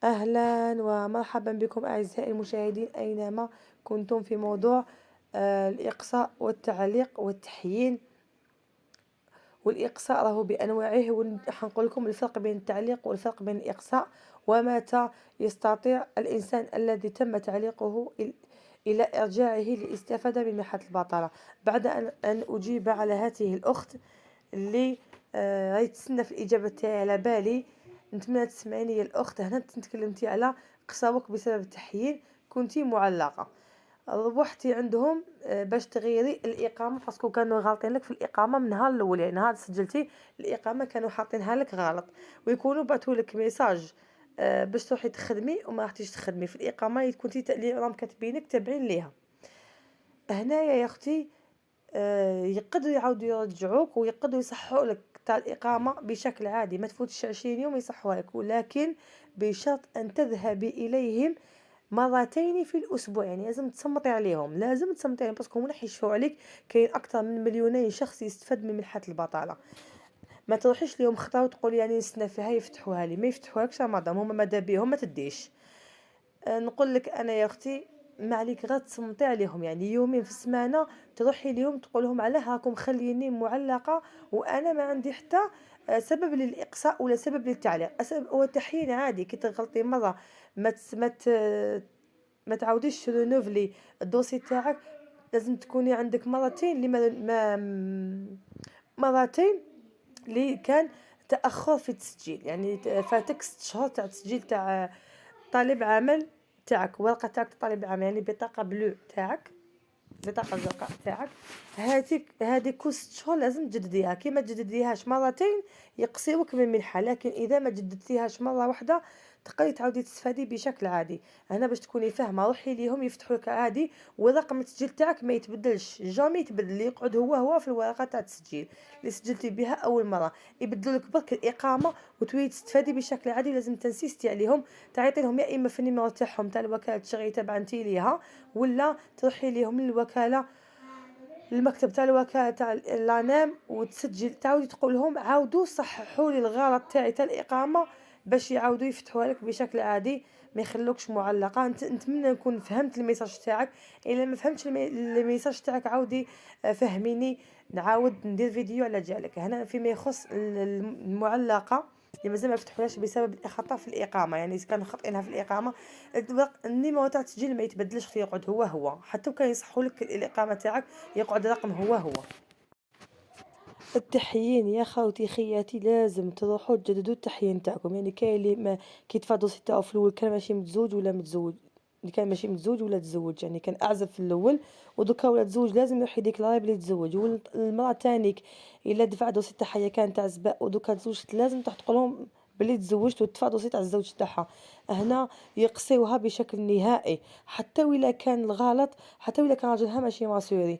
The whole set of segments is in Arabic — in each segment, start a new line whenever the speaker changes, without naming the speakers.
أهلا ومرحبا بكم أعزائي المشاهدين أينما كنتم في موضوع الإقصاء والتعليق والتحيين. والإقصاء راهو بأنواعه، وحنقول لكم الفرق بين التعليق والفرق بين الإقصاء، ومتى يستطيع الإنسان الذي تم تعليقه إلى إرجاعه لاستفادة من منحة البطالة. بعد أن أجيب على هذه الأخت اللي راهي تسنى في الإجابة تاعي على بالي، نتمنى تسمعيني يا الأخت. هنا تكلمتي على قصاوك بسبب التحيين، كنتي معلقة، روحتي عندهم باش تغيري الإقامة باسكو كانوا غالطين لك في الإقامة من نهار الأول، يعني نهار سجلتي الإقامة كانوا حاطينها لك غلط، ويكونوا بعثوا لك ميساج باش تروحي تخدمي وما راحتيش تخدمي في الإقامة كنتي اللي راهم كاتبينك تابعين ليها. هنايا يا اختي يقدروا يعاودوا يرجعوك ويقدروا يصحوا لك تاع الإقامة بشكل عادي، ما تفوتش 20 يوم يصحوها لك، ولكن بشرط أن تذهبي إليهم مرتين في الأسبوع. يعني لازم تصمتي عليهم، لازم تصمتي عليهم باسكو هما حيشفوا عليك. كاين أكثر من مليونين شخص يستفاد من منحة البطالة. ما تروحيش ليهم خطا وتقولي يعني نستنى فيها يفتحوها لي، ما يفتحوهاكش مادام هما ماذا بيهم ما تديش. نقول لك انا يا اختي ما عليك غير تصمتي عليهم، يعني يومين في السمانه تروحي ليهم تقول لهم علاه راكم خليني معلقه وانا ما عندي حتى سبب للاقصاء ولا سبب للتعليق. هو التحيين عادي، كي تغلطي مره ما تعاوديش ترونوفلي الدوسي تاعك. لازم تكوني عندك مرتين مرتين اللي كان تاخر في التسجيل، يعني فاتك 6 شهور تاع التسجيل تاع طالب عمل تاعك، ورقه تاعك طالب عمل، يعني بطاقه بلو تاعك، بطاقه زرقاء تاعك. هذيك كل 6 شهور لازم تجدديها. كي ما تجدديهاش مرتين يقصيوك من المنحه، لكن اذا ما جددتيهاش مره واحده تقدري تعاودي تستفادي بشكل عادي. هنا باش تكوني فاهمه روحي ليهم يفتحوا لك عادي، ورقم التسجيل تاعك ما يتبدلش، جامي يتبدل، يقعد هو في الورقه تاع التسجيل اللي سجلتي بها اول مره. يبدلوا لك برك الاقامه وتولي تستفادي بشكل عادي. لازم تنسيستي عليهم، تعيطي لهم يا اما في النيميرو تاعهم تاع الوكاله الشغل تبع انتي ليها، ولا تروحي ليهم للوكاله، المكتب تاع الوكاله تاع الانام، وتسجل تعاودي تقول لهم عاودوا صححوا لي الغلط تاعي تاع الاقامه باش يعاودوا يفتحوها لك بشكل عادي، ما يخلوكش معلقه. نتمنى نكون فهمت الميساج تاعك. الا ما فهمتش الميساج تاعك عاودي فهميني، نعاود ندير فيديو على جالك. هنا فيما يخص المعلقه اللي مازال ما فتحوهاش بسبب الخطا في الاقامه، يعني اذا كانوا خاطئينها في الاقامه النيميرو تاع التسجيل ما يتبدلش، يقعد هو حتى وكان يصحوا لك الاقامه تاعك يقعد رقم هو. التحيين يا خوتي خياتي لازم تروحوا تجددوا التحيين تاعكم. يعني كاين اللي ما كيدفع دوسي تاعو في الاول كان ماشي متزوج ولا متزوج، اللي كان ماشي متزوج ولا تزوج، يعني كان اعزب في الاول ودوكا ولا تزوج لازم يروح يديكلاري بلي تزوج. والمراه تانيك الا دفع دوسي تاعها كانت عزباء ودوكا تزوجت لازم تروح تقول لهم بلي تزوجت وتدفع دوسي تاع الزوج تاعها. هنا يقصيوها بشكل نهائي، حتى ولا كان الغلط، حتى ولا كان راجلها ماشي ماسوري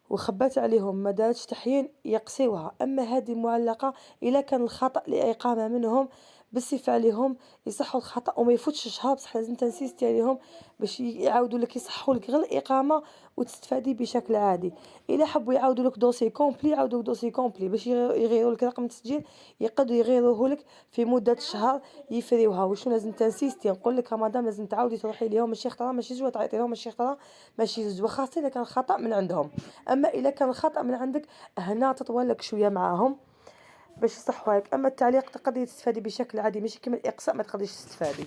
وخبات عليهم ما دارتش تحيين يقسيوها. اما هذه المعلقه الا كان الخطا لاقامه منهم بالصفه عليهم يصحوا الخطا وما يفوتش شهر، بصح لازم تنسيستي عليهم باش يعاودوا لك يصحوا لك غير الاقامه وتستفادي بشكل عادي. الا حبوا يعاودوا لك دوسي كومبلي يعاودوا لك دوسي كومبلي باش يغيروا لك رقم التسجيل، يقدروا يغيروه لك في مده شهر يفريوها. وشو لازم تنسيستي نقول لك مدام لازم تعاودي تروحي ليهم ماشي خطره ماشي زوج، تعيطي لهم ماشي خطره ماشي زوج، خاصه اذا كان الخطا من عندهم. اما اذا كان الخطا من عندك هنا تطول لك شويه معاهم باش يصحوا لك. اما التعليق تقدري تستفادي بشكل عادي، ماشي كيما الاقصاء ما تقدريش تستفادي.